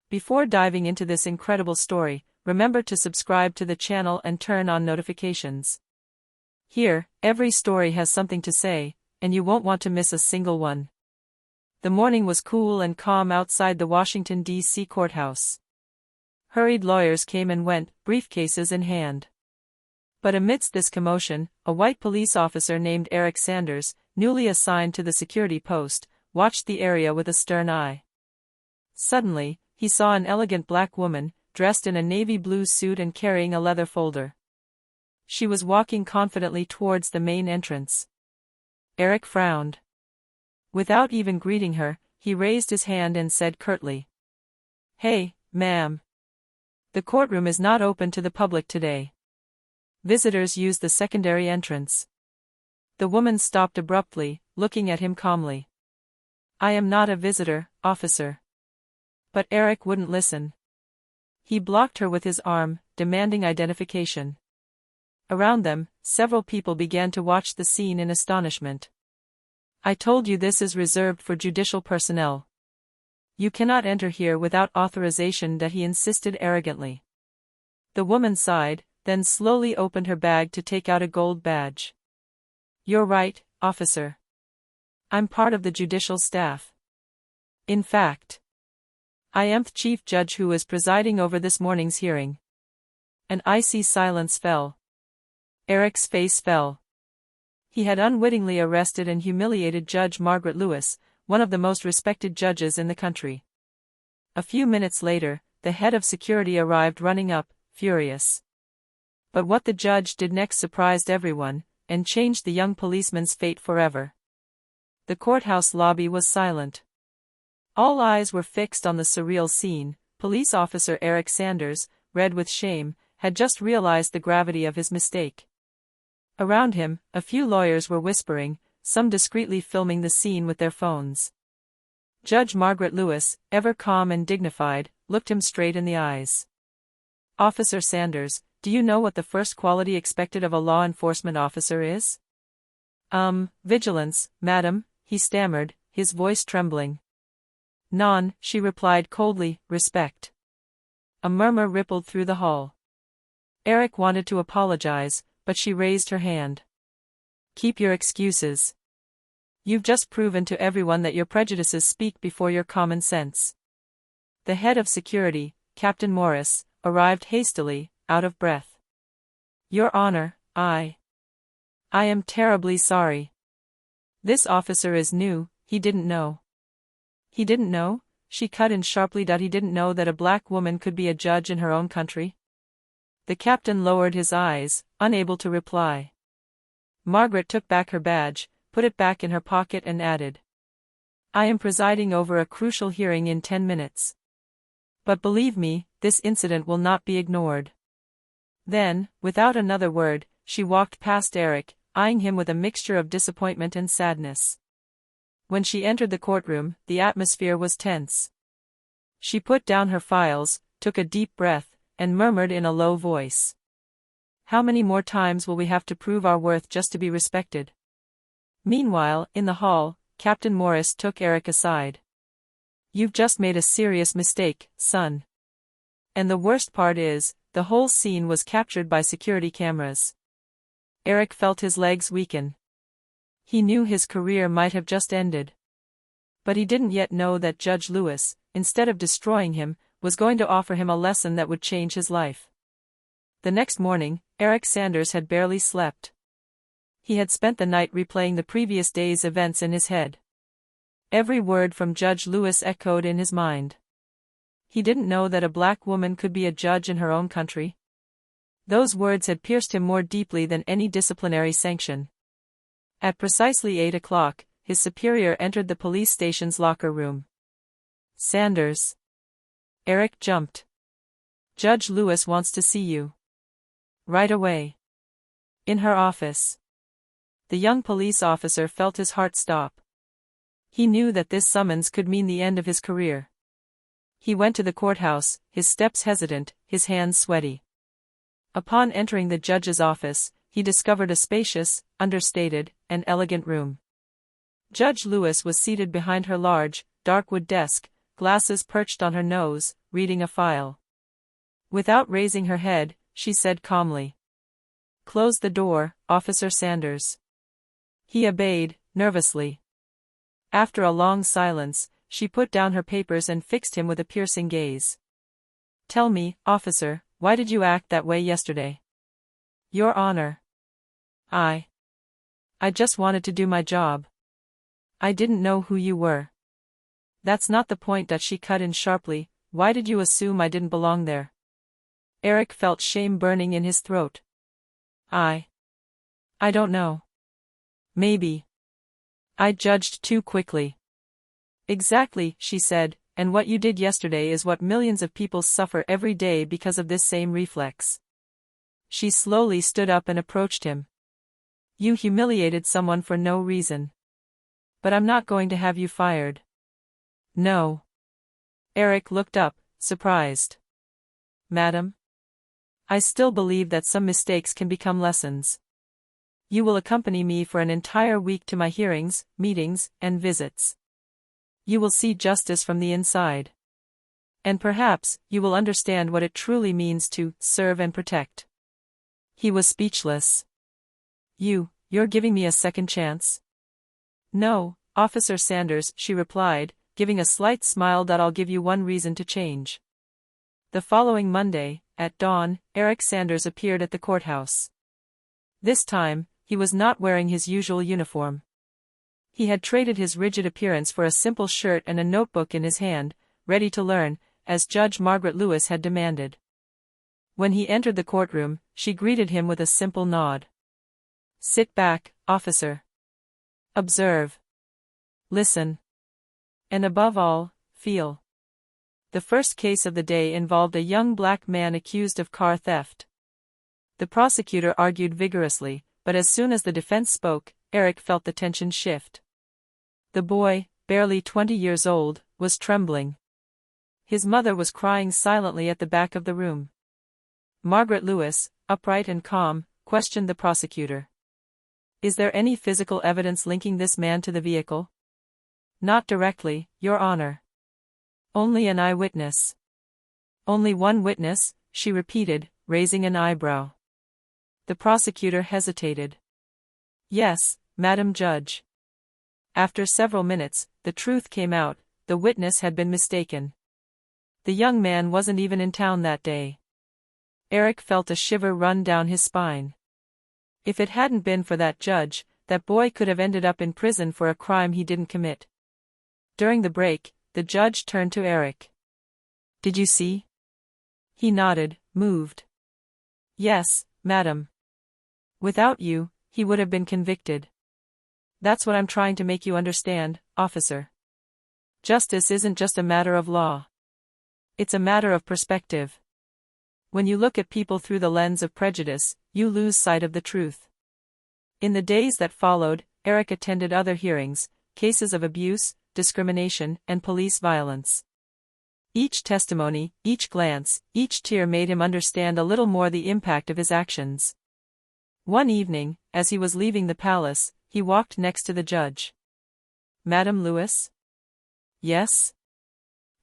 Before diving into this incredible story, remember to subscribe to the channel and turn on notifications. Here, every story has something to say, and you won't want to miss a single one. The morning was cool and calm outside the Washington, D.C. courthouse. Hurried lawyers came and went, briefcases in hand. But amidst this commotion, a white police officer named Eric Sanders, newly assigned to the security post, watched the area with a stern eye. Suddenly, he saw an elegant black woman, dressed in a navy blue suit and carrying a leather folder. She was walking confidently towards the main entrance. Eric frowned. Without even greeting her, he raised his hand and said curtly, "Hey, ma'am. The courtroom is not open to the public today. Visitors use the secondary entrance." The woman stopped abruptly, looking at him calmly. "I am not a visitor, officer." But Eric wouldn't listen. He blocked her with his arm, demanding identification. Around them, several people began to watch the scene in astonishment. "I told you this is reserved for judicial personnel. You cannot enter here without authorization," that he insisted arrogantly. The woman sighed, then slowly opened her bag to take out a gold badge. "You're right, officer. I'm part of the judicial staff. In fact, I am the chief judge who is presiding over this morning's hearing." An icy silence fell. Eric's face fell. He had unwittingly arrested and humiliated Judge Margaret Lewis, one of the most respected judges in the country. A few minutes later, the head of security arrived running up, furious. But what the judge did next surprised everyone, and changed the young policeman's fate forever. The courthouse lobby was silent. All eyes were fixed on the surreal scene. Police officer Eric Sanders, red with shame, had just realized the gravity of his mistake. Around him, a few lawyers were whispering, some discreetly filming the scene with their phones. Judge Margaret Lewis, ever calm and dignified, looked him straight in the eyes. "Officer Sanders, do you know what the first quality expected of a law enforcement officer is?" Vigilance, madam," he stammered, his voice trembling. "Non," she replied coldly, "respect." A murmur rippled through the hall. Eric wanted to apologize, but she raised her hand. "Keep your excuses. You've just proven to everyone that your prejudices speak before your common sense." The head of security, Captain Morris, arrived hastily, out of breath. "Your Honor, I am terribly sorry. This officer is new, he didn't know." "He didn't know?" she cut in sharply. "That he didn't know that a black woman could be a judge in her own country?" The captain lowered his eyes, unable to reply. Margaret took back her badge, put it back in her pocket and added, "I am presiding over a crucial hearing in 10 minutes. But believe me, this incident will not be ignored." Then, without another word, she walked past Eric, eyeing him with a mixture of disappointment and sadness. When she entered the courtroom, the atmosphere was tense. She put down her files, took a deep breath, and murmured in a low voice, "How many more times will we have to prove our worth just to be respected?" Meanwhile, in the hall, Captain Morris took Eric aside. "You've just made a serious mistake, son. And the worst part is, the whole scene was captured by security cameras." Eric felt his legs weaken. He knew his career might have just ended. But he didn't yet know that Judge Lewis, instead of destroying him, was going to offer him a lesson that would change his life. The next morning, Eric Sanders had barely slept. He had spent the night replaying the previous day's events in his head. Every word from Judge Lewis echoed in his mind. He didn't know that a black woman could be a judge in her own country. Those words had pierced him more deeply than any disciplinary sanction. At precisely 8 o'clock, his superior entered the police station's locker room. "Sanders." Eric jumped. "Judge Lewis wants to see you." "Right away." "In her office." The young police officer felt his heart stop. He knew that this summons could mean the end of his career. He went to the courthouse, his steps hesitant, his hands sweaty. Upon entering the judge's office, he discovered a spacious, understated, and elegant room. Judge Lewis was seated behind her large, dark wood desk, glasses perched on her nose, reading a file. Without raising her head, she said calmly, "Close the door, Officer Sanders." He obeyed, nervously. After a long silence, she put down her papers and fixed him with a piercing gaze. "Tell me, officer, why did you act that way yesterday?" "Your Honor. I just wanted to do my job. I didn't know who you were." "That's not the point," that she cut in sharply. "Why did you assume I didn't belong there?" Eric felt shame burning in his throat. I don't know. Maybe I judged too quickly." "Exactly," she said, "and what you did yesterday is what millions of people suffer every day because of this same reflex." She slowly stood up and approached him. "You humiliated someone for no reason. But I'm not going to have you fired." "No." Eric looked up, surprised. "Madam? I still believe that some mistakes can become lessons. You will accompany me for an entire week to my hearings, meetings, and visits. You will see justice from the inside. And perhaps, you will understand what it truly means to serve and protect." He was speechless. You're giving me a second chance?" "No, Officer Sanders," she replied, giving a slight smile, "that I'll give you one reason to change." The following Monday, at dawn, Eric Sanders appeared at the courthouse. This time, he was not wearing his usual uniform. He had traded his rigid appearance for a simple shirt and a notebook in his hand, ready to learn, as Judge Margaret Lewis had demanded. When he entered the courtroom, she greeted him with a simple nod. "Sit back, officer. Observe. Listen. And above all, feel." The first case of the day involved a young black man accused of car theft. The prosecutor argued vigorously, but as soon as the defense spoke, Eric felt the tension shift. The boy, barely 20 years old, was trembling. His mother was crying silently at the back of the room. Margaret Lewis, upright and calm, questioned the prosecutor. "Is there any physical evidence linking this man to the vehicle?" "Not directly, Your Honor. Only an eyewitness." "Only one witness?" she repeated, raising an eyebrow. The prosecutor hesitated. "Yes, Madam Judge." After several minutes, the truth came out: the witness had been mistaken. The young man wasn't even in town that day. Eric felt a shiver run down his spine. If it hadn't been for that judge, that boy could have ended up in prison for a crime he didn't commit. During the break, the judge turned to Eric. "Did you see?" He nodded, moved. "Yes, madam. Without you, he would have been convicted. That's what I'm trying to make you understand, officer. Justice isn't just a matter of law. It's a matter of perspective. When you look at people through the lens of prejudice, you lose sight of the truth." In the days that followed, Eric attended other hearings, cases of abuse, discrimination, and police violence. Each testimony, each glance, each tear made him understand a little more the impact of his actions. One evening, as he was leaving the palace, he walked next to the judge. "Madam Lewis?" "Yes?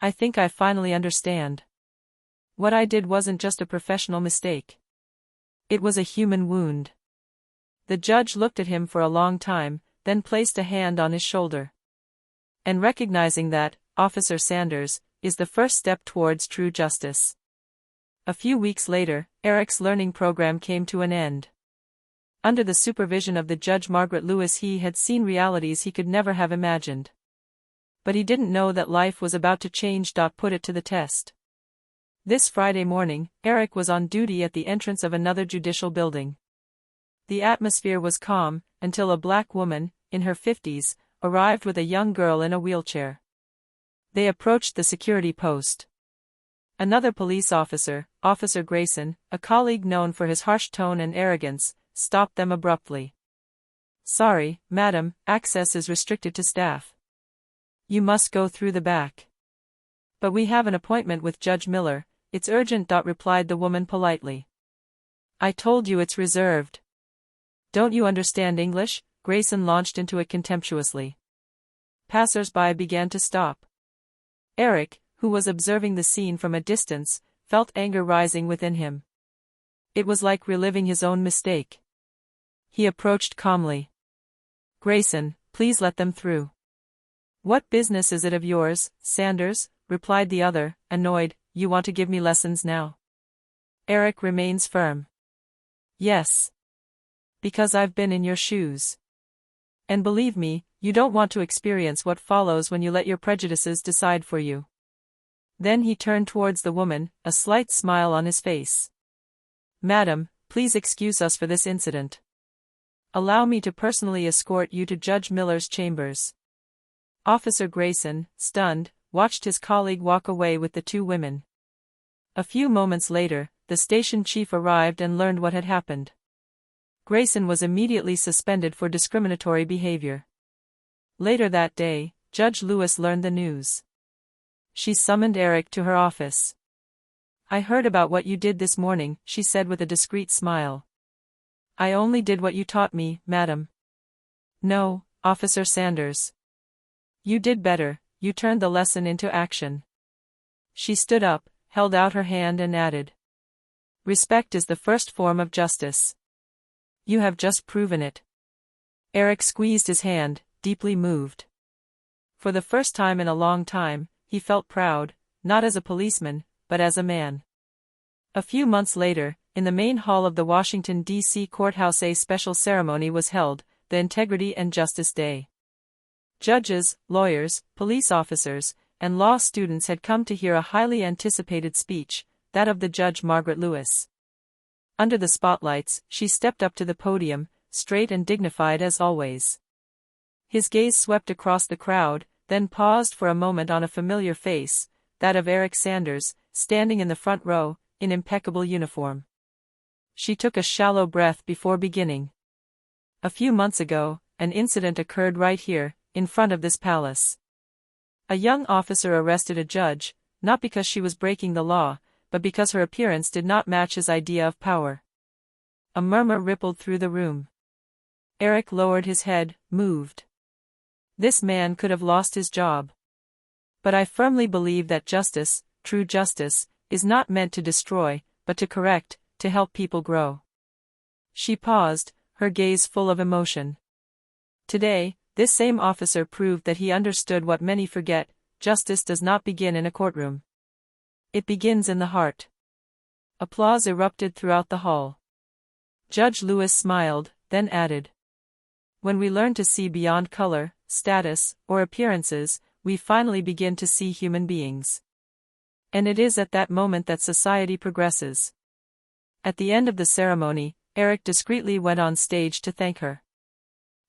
I think I finally understand. What I did wasn't just a professional mistake. It was a human wound." The judge looked at him for a long time, then placed a hand on his shoulder. "And recognizing that, Officer Sanders, is the first step towards true justice." A few weeks later, Eric's learning program came to an end. Under the supervision of the Judge Margaret Lewis, he had seen realities he could never have imagined. But he didn't know that life was about to change. Put it to the test. This Friday morning, Eric was on duty at the entrance of another judicial building. The atmosphere was calm, until a black woman, in her 50s, arrived with a young girl in a wheelchair. They approached the security post. Another police officer, Officer Grayson, a colleague known for his harsh tone and arrogance, stopped them abruptly. "Sorry, madam, access is restricted to staff. You must go through the back." "But we have an appointment with Judge Miller, it's urgent," replied the woman politely. "I told you it's reserved. Don't you understand English?" Grayson launched into it contemptuously. Passers-by began to stop. Eric, who was observing the scene from a distance, felt anger rising within him. It was like reliving his own mistake. He approached calmly. "Grayson, please let them through." "What business is it of yours, Sanders?" replied the other, annoyed. "You want to give me lessons now?" Eric remains firm. "Yes. Because I've been in your shoes. And believe me, you don't want to experience what follows when you let your prejudices decide for you." Then he turned towards the woman, a slight smile on his face. "Madam, please excuse us for this incident. Allow me to personally escort you to Judge Miller's chambers." Officer Grayson, stunned, watched his colleague walk away with the two women. A few moments later, the station chief arrived and learned what had happened. Grayson was immediately suspended for discriminatory behavior. Later that day, Judge Lewis learned the news. She summoned Eric to her office. "I heard about what you did this morning," she said with a discreet smile. "I only did what you taught me, madam." "No, Officer Sanders. You did better, you turned the lesson into action." She stood up, held out her hand and added, "Respect is the first form of justice. You have just proven it." Eric squeezed his hand, deeply moved. For the first time in a long time, he felt proud, not as a policeman, but as a man. A few months later, in the main hall of the Washington, D.C. Courthouse, a special ceremony was held, the Integrity and Justice Day. Judges, lawyers, police officers, and law students had come to hear a highly anticipated speech, that of the Judge Margaret Lewis. Under the spotlights, she stepped up to the podium, straight and dignified as always. His gaze swept across the crowd, then paused for a moment on a familiar face, that of Eric Sanders, standing in the front row, in impeccable uniform. She took a shallow breath before beginning. "A few months ago, an incident occurred right here, in front of this palace. A young officer arrested a judge, not because she was breaking the law, but because her appearance did not match his idea of power." A murmur rippled through the room. Eric lowered his head, moved. This man could have lost his job. "But I firmly believe that justice, true justice, is not meant to destroy, but to correct, to help people grow." She paused, her gaze full of emotion. Today, this same officer proved that he understood what many forget: justice does not begin in a courtroom. It begins in the heart. Applause erupted throughout the hall. Judge Lewis smiled, then added, "When we learn to see beyond color, status, or appearances, we finally begin to see human beings. And it is at that moment that society progresses." At the end of the ceremony, Eric discreetly went on stage to thank her.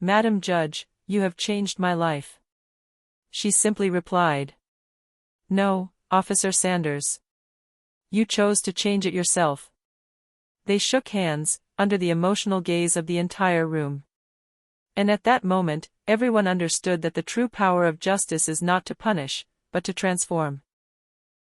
"Madam Judge, you have changed my life." She simply replied, "No, Officer Sanders. You chose to change it yourself." They shook hands, under the emotional gaze of the entire room. And at that moment, everyone understood that the true power of justice is not to punish, but to transform.